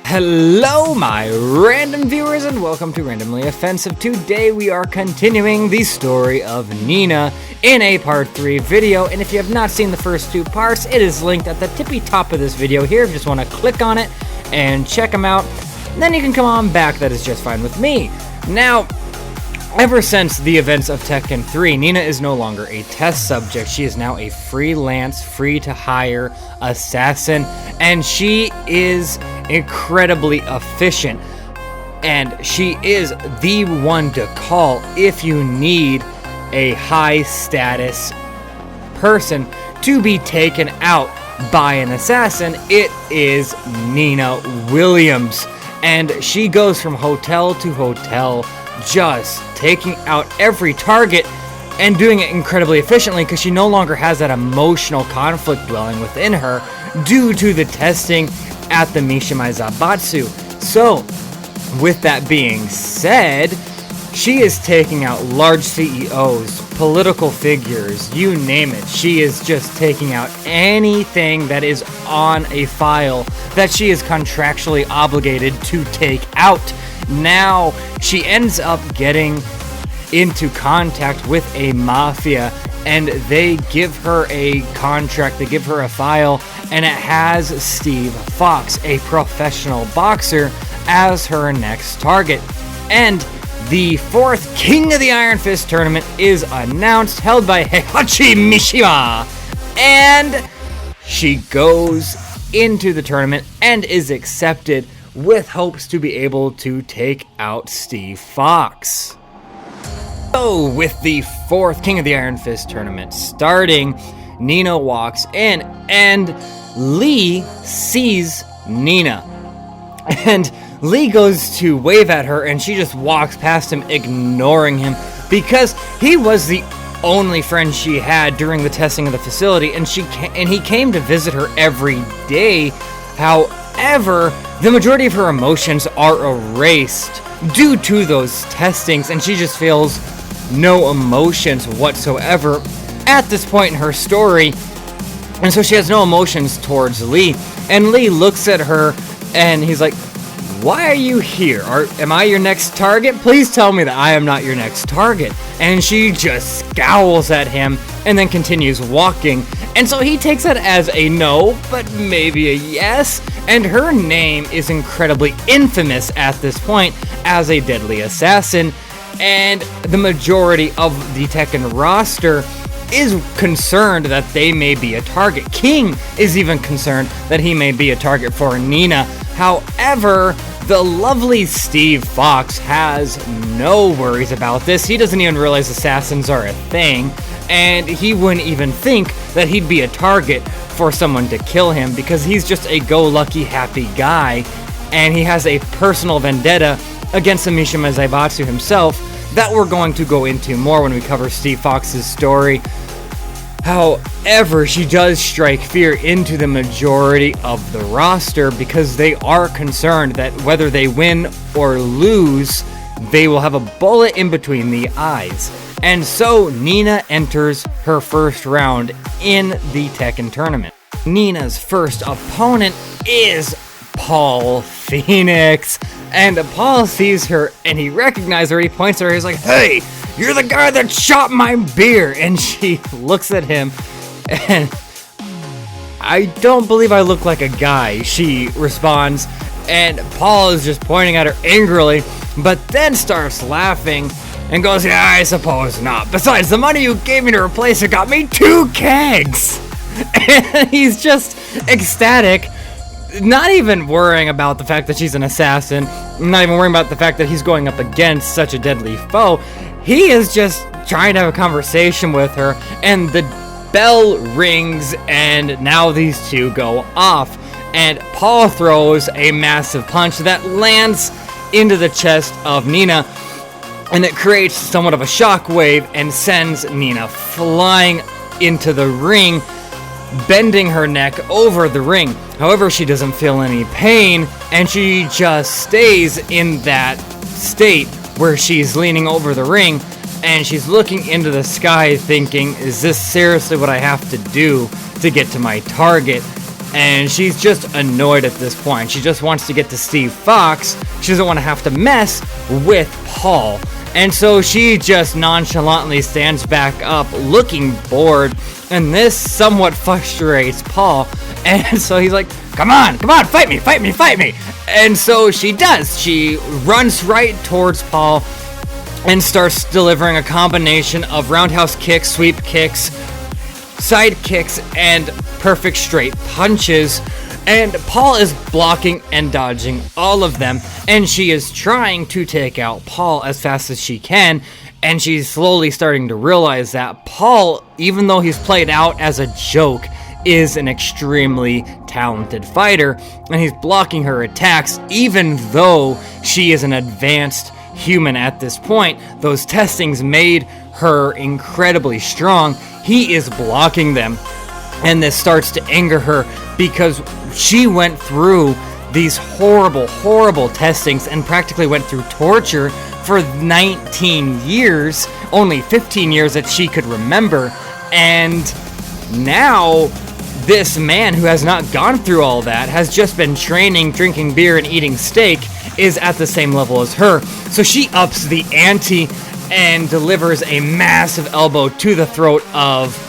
Hello, my random viewers, and welcome to Randomly Offensive. Today we are continuing the story of Nina in a part 3 video, and if you have not seen the first 2 parts, it is linked at the tippy top of this video here. If you just want to click on it and check them out, then you can come on back. That is just fine with me. Now, ever since the events of Tekken 3, Nina is no longer a test subject. She is now a freelance, free-to-hire assassin, and she is incredibly efficient. And she is the one to call if you need a high-status person to be taken out by an assassin. It is Nina Williams, and she goes from hotel to hotel, just taking out every target and doing it incredibly efficiently because she no longer has that emotional conflict dwelling within her due to the testing at the Mishima Zaibatsu. So, with that being said, she is taking out large CEOs, political figures, you name it. She is just taking out anything that is on a file that she is contractually obligated to take out. Now, she ends up getting into contact with a mafia, and they give her a contract, they give her a file, and it has Steve Fox, a professional boxer, as her next target. And the 4th King of the Iron Fist tournament is announced, held by Heihachi Mishima, and she goes into the tournament and is accepted with hopes to be able to take out Steve Fox. So, with the 4th King of the Iron Fist tournament starting, Nina walks in, and Lee sees Nina. And Lee goes to wave at her, and she just walks past him, ignoring him, because he was the only friend she had during the testing of the facility, and he came to visit her every day. However, the majority of her emotions are erased due to those testings, and she just feels no emotions whatsoever at this point in her story. And so she has no emotions towards Lee. And Lee looks at her, and he's like, "Why are you here? Am I your next target? Please tell me that I am not your next target." And she just scowls at him and then continues walking. And so he takes that as a no, but maybe a yes. And her name is incredibly infamous at this point as a deadly assassin. And the majority of the Tekken roster is concerned that they may be a target. King is even concerned that he may be a target for Nina. However, the lovely Steve Fox has no worries about this. He doesn't even realize assassins are a thing, and he wouldn't even think that he'd be a target for someone to kill him because he's just a go-lucky, happy guy, and he has a personal vendetta against the Mishima Zaibatsu himself that we're going to go into more when we cover Steve Fox's story. However, she does strike fear into the majority of the roster because they are concerned that whether they win or lose, they will have a bullet in between the eyes. And so Nina enters her first round in the Tekken tournament. Nina's first opponent is Paul Phoenix. And Paul sees her, and he recognizes her, he points at her, he's like, "Hey, you're the guy that shot my beer!" And she looks at him, and "I don't believe I look like a guy," she responds. And Paul is just pointing at her angrily, but then starts laughing and goes, "Yeah, I suppose not. Besides, the money you gave me to replace it got me 2 kegs!" And he's just ecstatic, not even worrying about the fact that she's an assassin, not even worrying about the fact that he's going up against such a deadly foe. He is just trying to have a conversation with her, and the bell rings, and now these two go off. And Paul throws a massive punch that lands into the chest of Nina, and it creates somewhat of a shockwave and sends Nina flying into the ring, bending her neck over the ring. However, she doesn't feel any pain, and she just stays in that state where she's leaning over the ring, and she's looking into the sky thinking, is this seriously what I have to do to get to my target? and she's just annoyed at this point. She just wants to get to Steve Fox. She doesn't want to have to mess with Paul. And so she just nonchalantly stands back up, looking bored, and this somewhat frustrates Paul. And so he's like, come on, fight me. And so she does. She runs right towards Paul and starts delivering a combination of roundhouse kicks, sweep kicks, side kicks, and perfect straight punches. And Paul is blocking and dodging all of them, and she is trying to take out Paul as fast as she can, and she's slowly starting to realize that Paul, even though he's played out as a joke, is an extremely talented fighter, and he's blocking her attacks even though she is an advanced human at this point. Those testings made her incredibly strong. He is blocking them, and this starts to anger her because she went through these horrible testings and practically went through torture for 19 years, only 15 years that she could remember, and now this man who has not gone through all that, has just been training, drinking beer, and eating steak, is at the same level as her. So she ups the ante and delivers a massive elbow to the throat of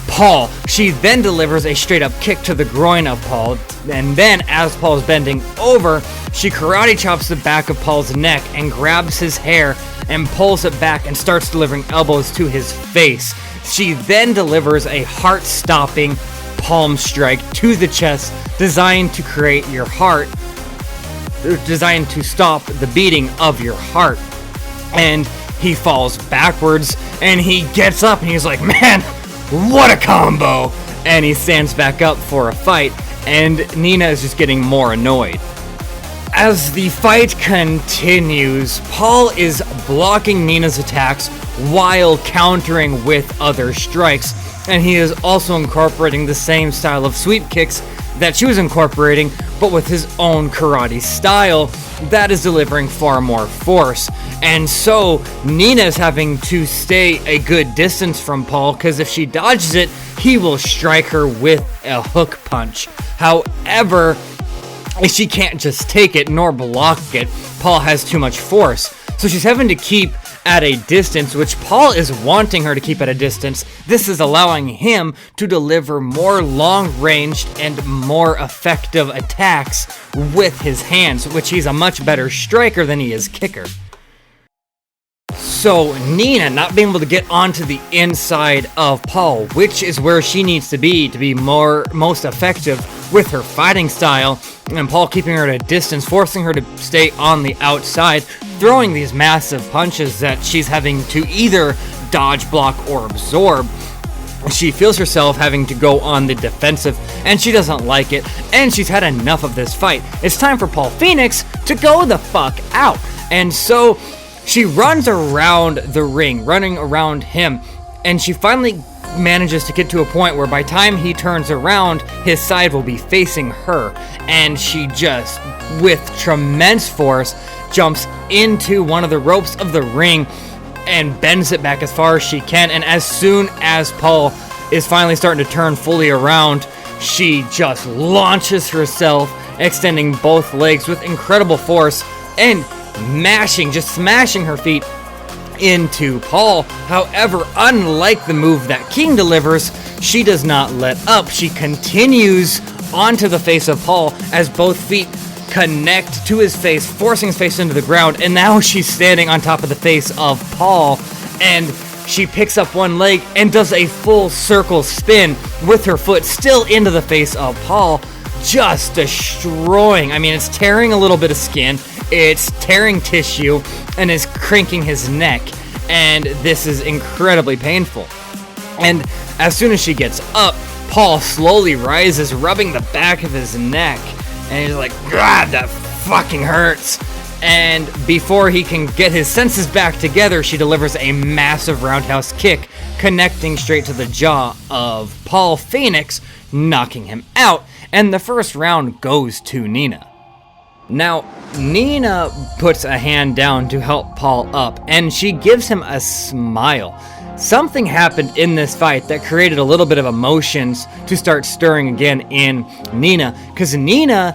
Paul. She then delivers a straight up kick to the groin of Paul, and then as Paul's bending over, she karate chops the back of Paul's neck and grabs his hair and pulls it back and starts delivering elbows to his face. She then delivers a heart-stopping palm strike to the chest designed to create your heart, designed to stop the beating of your heart. And he falls backwards and he gets up and he's like, man, what a combo! And he stands back up for a fight, and Nina is just getting more annoyed. As the fight continues, Paul is blocking Nina's attacks while countering with other strikes, and he is also incorporating the same style of sweep kicks that she was incorporating, but with his own karate style that is delivering far more force. And so Nina is having to stay a good distance from Paul, because if she dodges it, he will strike her with a hook punch. However, she can't just take it nor block it. Paul has too much force. So she's having to keep at a distance, which Paul is wanting her to keep at a distance. This is allowing him to deliver more long-ranged and more effective attacks with his hands, which he's a much better striker than he is kicker. So Nina, not being able to get onto the inside of Paul, which is where she needs to be most effective with her fighting style, and Paul keeping her at a distance, forcing her to stay on the outside, throwing these massive punches that she's having to either dodge, block, or absorb. She feels herself having to go on the defensive, and she doesn't like it, and she's had enough of this fight. It's time for Paul Phoenix to go the fuck out. And so she runs around the ring, running around him, and she finally manages to get to a point where by the time he turns around, his side will be facing her, and she just, with tremendous force, jumps into one of the ropes of the ring and bends it back as far as she can, and as soon as Paul is finally starting to turn fully around, she just launches herself, extending both legs with incredible force, and smashing her feet into Paul. However, unlike the move that King delivers, she does not let up. She continues onto the face of Paul as both feet connect to his face, forcing his face into the ground, and now she's standing on top of the face of Paul, and she picks up one leg and does a full circle spin with her foot still into the face of Paul, just destroying. I mean, it's tearing a little bit of skin, it's tearing tissue, and is cranking his neck, and this is incredibly painful. And as soon as she gets up, Paul slowly rises, rubbing the back of his neck, and he's like, God, that fucking hurts. And before he can get his senses back together, she delivers a massive roundhouse kick, connecting straight to the jaw of Paul Phoenix, knocking him out, and the first round goes to Nina. Now, Nina puts a hand down to help Paul up, and she gives him a smile. something happened in this fight that created a little bit of emotions to start stirring again in Nina, because Nina,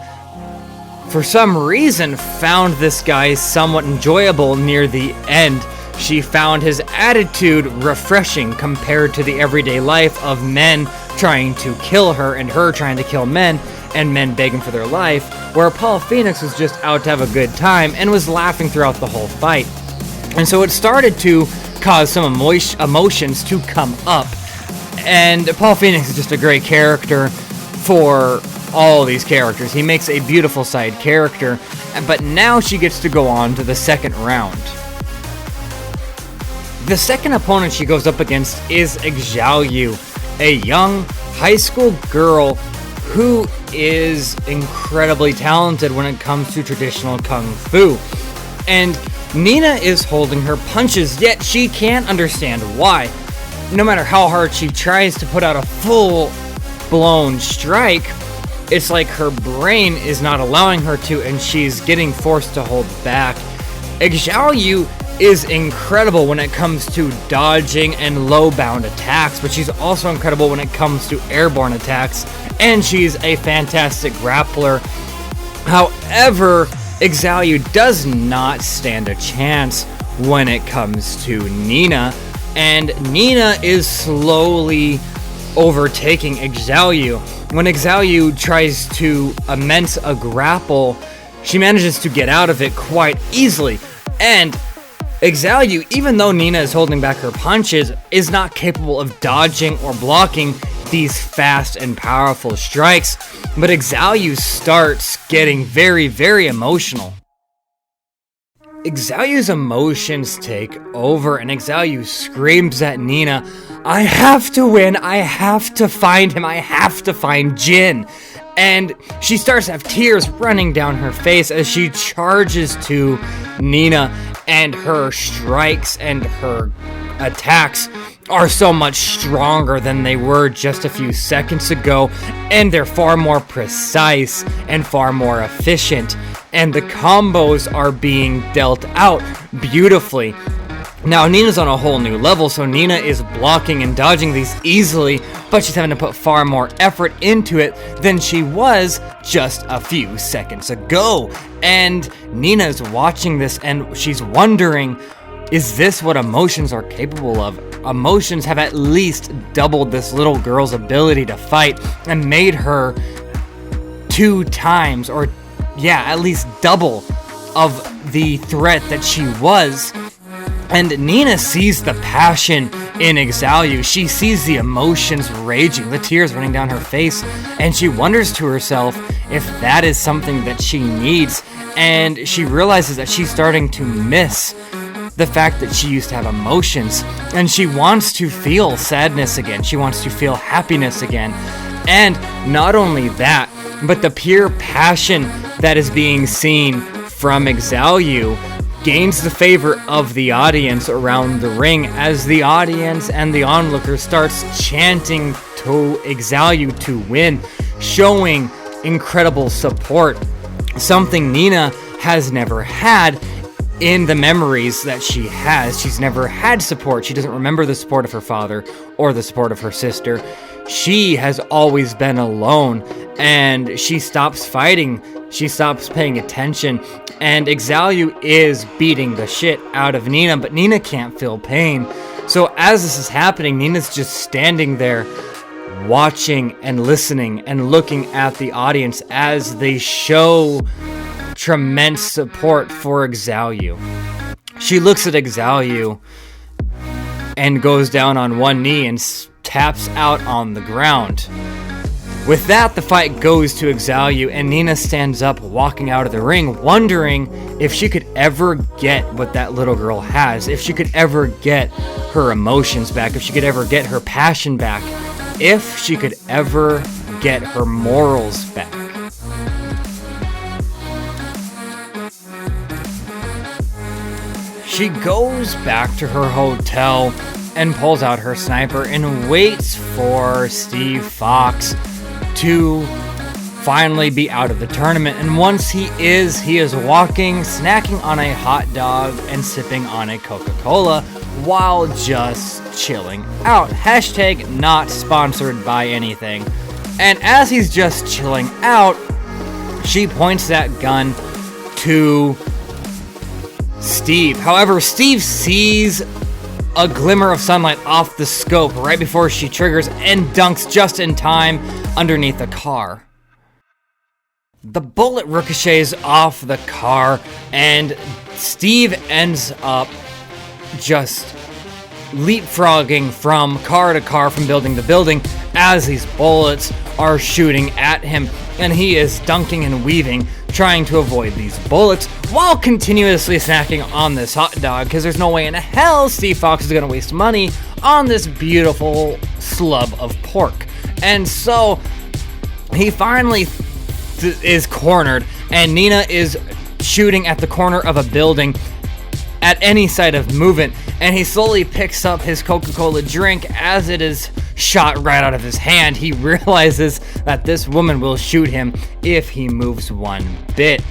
for some reason, found this guy somewhat enjoyable near the end. She found his attitude refreshing compared to the everyday life of men trying to kill her and her trying to kill men and men begging for their life, where Paul Phoenix was just out to have a good time and was laughing throughout the whole fight. And so it started to cause some emotions to come up. And Paul Phoenix is just a great character for all these characters. He makes a beautiful side character, but now she gets to go on to the second round. The second opponent she goes up against is Xiaoyu, a young high school girl who is incredibly talented when it comes to traditional kung fu. And Nina is holding her punches, yet she can't understand why. No matter how hard she tries to put out a full-blown strike, it's like her brain is not allowing her to, and she's getting forced to hold back. Xiaoyu is incredible when it comes to dodging and low-bound attacks, but she's also incredible when it comes to airborne attacks, and she's a fantastic grappler. However, Xiaoyu does not stand a chance when it comes to Nina, and Nina is slowly overtaking Xiaoyu. When Xiaoyu tries to immense a grapple, she manages to get out of it quite easily, and Xiaoyu, even though Nina is holding back her punches, is not capable of dodging or blocking these fast and powerful strikes, but Xiaoyu starts getting very, very emotional. Xiaoyu's emotions take over, and Xiaoyu screams at Nina, "I have to win, I have to find him, I have to find Jin." And she starts to have tears running down her face as she charges to Nina, and her strikes and her attacks are so much stronger than they were just a few seconds ago, and they're far more precise and far more efficient, and the combos are being dealt out beautifully. Now, Nina's on a whole new level, so Nina is blocking and dodging these easily, but she's having to put far more effort into it than she was just a few seconds ago. And Nina is watching this, and she's wondering, is this what emotions are capable of? Emotions have at least doubled this little girl's ability to fight and made her 2 times, or yeah, at least double of the threat that she was. And Nina sees the passion in Xiaoyu. She sees the emotions raging, the tears running down her face, and she wonders to herself if that is something that she needs. And she realizes that she's starting to miss the fact that she used to have emotions, and she wants to feel sadness again. She wants to feel happiness again. And not only that, but the pure passion that is being seen from Xiaoyu gains the favor of the audience around the ring, as the audience and the onlookers starts chanting to Xiaoyu to win, showing incredible support, something Nina has never had in the memories that she has. She's never had support. She doesn't remember the support of her father or the support of her sister. She has always been alone, and she stops fighting. She stops paying attention, and Xiaoyu is beating the shit out of Nina, but Nina can't feel pain. So as this is happening, Nina's just standing there watching and listening and looking at the audience as they show tremendous support for Xiaoyu. She looks at Xiaoyu and goes down on one knee and taps out on the ground. With that, the fight goes to Xiaoyu, and Nina stands up, walking out of the ring, wondering if she could ever get what that little girl has, if she could ever get her emotions back, if she could ever get her passion back, if she could ever get her morals back. She goes back to her hotel and pulls out her sniper and waits for Steve Fox to finally be out of the tournament. And once he is walking, snacking on a hot dog and sipping on a Coca-Cola while just chilling out. Hashtag not sponsored by anything. And as he's just chilling out, she points that gun to Steve. However, Steve sees a glimmer of sunlight off the scope right before she triggers and dunks just in time underneath the car. The bullet ricochets off the car, and Steve ends up just leapfrogging from car to car, from building to building, as these bullets are shooting at him, and he is dunking and weaving, trying to avoid these bullets while continuously snacking on this hot dog, because there's no way in hell Steve Fox is going to waste money on this beautiful slub of pork. And so he finally is cornered, and Nina is shooting at the corner of a building at any sight of movement, and he slowly picks up his Coca-Cola drink as it is shot right out of his hand. He realizes that this woman will shoot him if he moves one bit.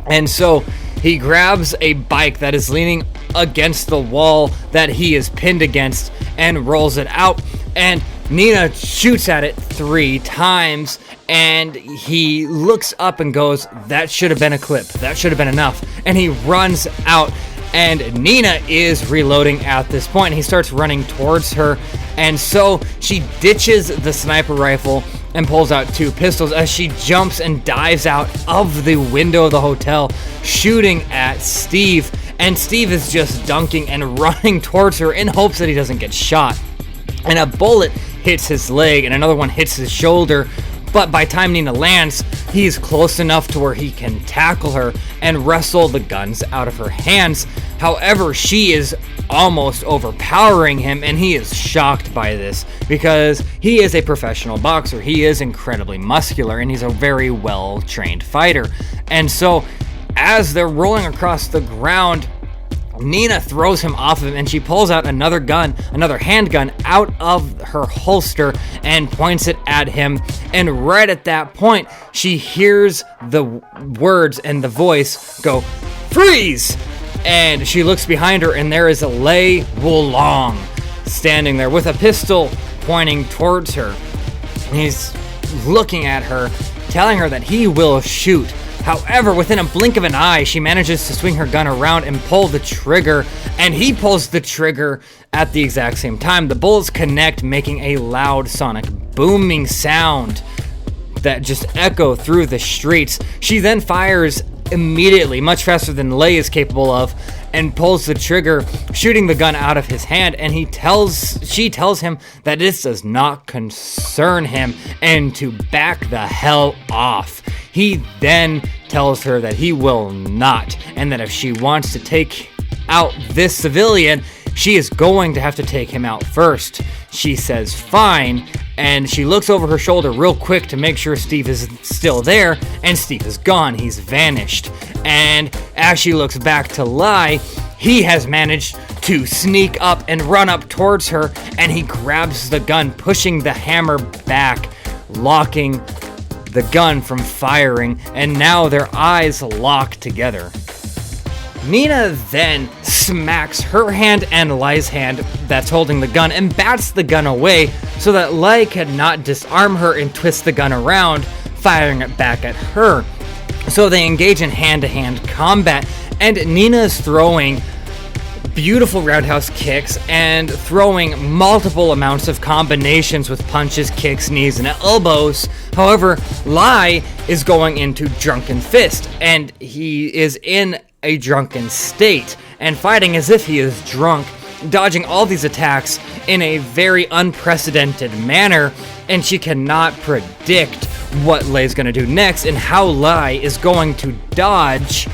And so he grabs a bike that is leaning against the wall that he is pinned against and rolls it out, and Nina shoots at it 3 times, and he looks up and goes, "That should have been a clip. That should have been enough." And he runs out, and Nina is reloading at this point. He starts running towards her, and so she ditches the sniper rifle and pulls out 2 pistols as she jumps and dives out of the window of the hotel, shooting at Steve. And Steve is just dunking and running towards her in hopes that he doesn't get shot. And a bullet hits his leg, and another one hits his shoulder. But by the time Nina lands, he's close enough to where he can tackle her and wrestle the guns out of her hands. However, she is almost overpowering him, and he is shocked by this because he is a professional boxer. He is incredibly muscular, and he's a very well-trained fighter. And so, as they're rolling across the ground, Nina throws him off of him, and she pulls out another gun, another handgun, out of her holster and points it at him. And right at that point, she hears the words and the voice go, "Freeze!" And she looks behind her, and there is a Lei Wulong standing there with a pistol pointing towards her. And he's looking at her, telling her that he will shoot. However, within a blink of an eye, she manages to swing her gun around and pull the trigger, and he pulls the trigger at the exact same time. The bullets connect, making a loud sonic booming sound that just echo through the streets. She then fires immediately, much faster than Lei is capable of, and pulls the trigger, shooting the gun out of his hand, and she tells him that this does not concern him and to back the hell off. He then tells her that he will not, and that if she wants to take out this civilian, she is going to have to take him out first. She says fine, and she looks over her shoulder real quick to make sure Steve is still there, and Steve is gone. He's vanished. And as she looks back to Lei, he has managed to sneak up and run up towards her, and he grabs the gun, pushing the hammer back, locking the gun from firing, and now their eyes lock together. Nina then smacks her hand and Lei's hand that's holding the gun and bats the gun away so that Lei cannot disarm her and twist the gun around, firing it back at her. So they engage in hand-to-hand combat, and Nina is throwing beautiful roundhouse kicks and throwing multiple amounts of combinations with punches, kicks, knees, and elbows. However, Lei is going into drunken fist, and he is in a drunken state and fighting as if he is drunk, dodging all these attacks in a very unprecedented manner, and she cannot predict what Lei's going to do next and how Lei is going to dodge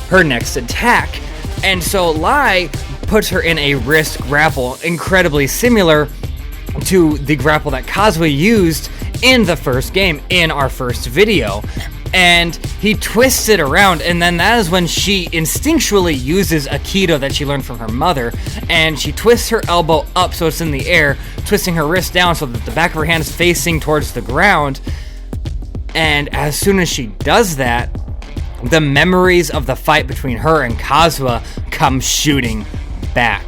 her next attack. And so Lei puts her in a wrist grapple, incredibly similar to the grapple that Kazuya used in the first game, in our first video. And he twists it around, and then that is when she instinctually uses Aikido that she learned from her mother, and she twists her elbow up so it's in the air, twisting her wrist down so that the back of her hand is facing towards the ground. And as soon as she does that, the memories of the fight between her and Kazuya come shooting back.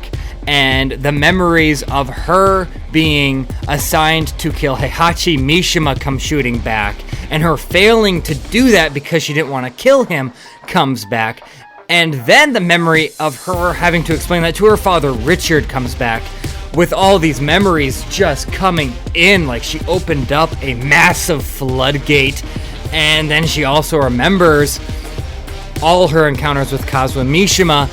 and the memories of her being assigned to kill Heihachi Mishima come shooting back, and her failing to do that because she didn't want to kill him comes back, and then the memory of her having to explain that to her father Richard comes back, with all these memories just coming in like she opened up a massive floodgate. And then she also remembers all her encounters with Kazuo Mishima,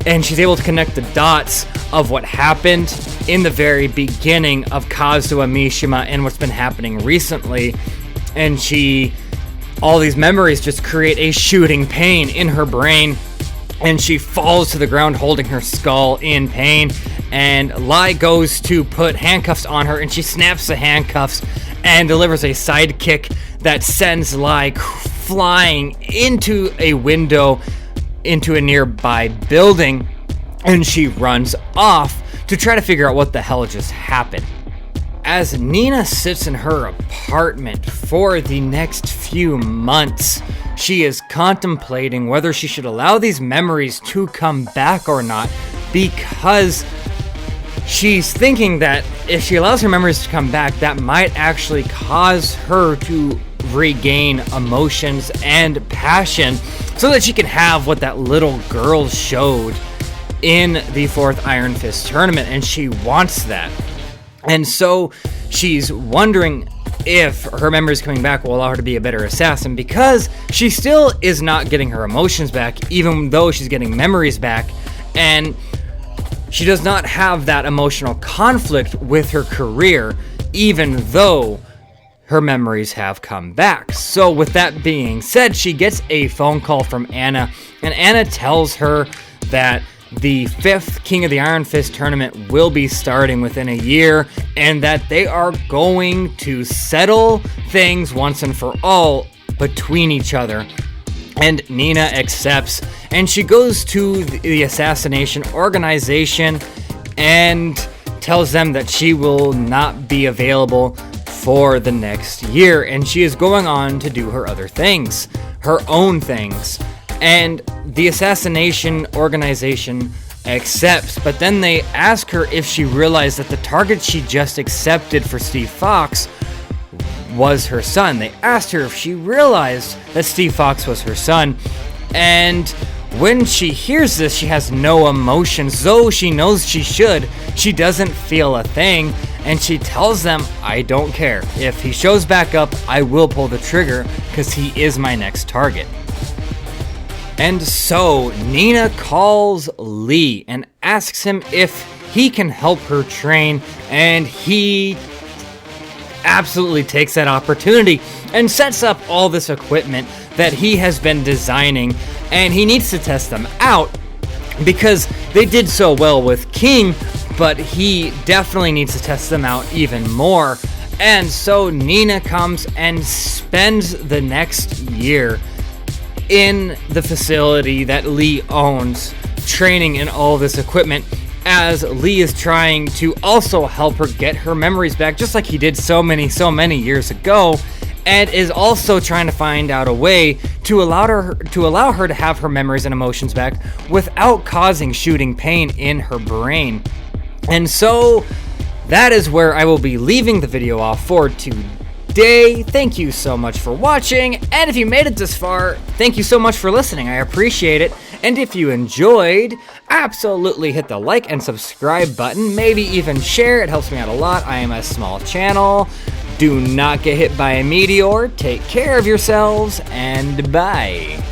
and she's able to connect the dots of what happened in the very beginning of Kazuo Mishima and what's been happening recently. And all these memories just create a shooting pain in her brain, and she falls to the ground holding her skull in pain. And Lai goes to put handcuffs on her, and she snaps the handcuffs and delivers a sidekick that sends Lai flying into a window into a nearby building, and she runs off to try to figure out what the hell just happened. As Nina sits in her apartment for the next few months, she is contemplating whether she should allow these memories to come back or not, because she's thinking that if she allows her memories to come back, that might actually cause her to regain emotions and passion so that she can have what that little girl showed in the 4th Iron Fist tournament, and she wants that. And so she's wondering if her memories coming back will allow her to be a better assassin, because she still is not getting her emotions back, even though she's getting memories back, and she does not have that emotional conflict with her career, even though her memories have come back. So with that being said, she gets a phone call from Anna, and Anna tells her that the 5th King of the Iron Fist tournament will be starting within a year, and that they are going to settle things once and for all between each other. And Nina accepts, and she goes to the assassination organization and tells them that she will not be available for the next year, and she is going on to do her other things, her own things. And the assassination organization accepts, but then they ask her if she realized that the target she just accepted for Steve Fox was her son. They asked her if she realized that Steve Fox was her son, and when she hears this, she has no emotions, though she knows she should. She doesn't feel a thing, and she tells them, I don't care. If he shows back up, I will pull the trigger, because he is my next target. And so Nina calls Lee and asks him if he can help her train, and he absolutely takes that opportunity and sets up all this equipment that he has been designing, and he needs to test them out because they did so well with King, but he definitely needs to test them out even more. And so Nina comes and spends the next year in the facility that Lee owns, training in all this equipment, as Lee is trying to also help her get her memories back, just like he did so many years ago, and is also trying to find out a way to allow her to have her memories and emotions back without causing shooting pain in her brain. And so that is where I will be leaving the video off for today. Thank you so much for watching, and if you made it this far, thank you so much for listening. I appreciate it. And if you enjoyed, absolutely hit the like and subscribe button, maybe even share. It helps me out a lot. I am a small channel. Do not get hit by a meteor. Take care of yourselves, and bye.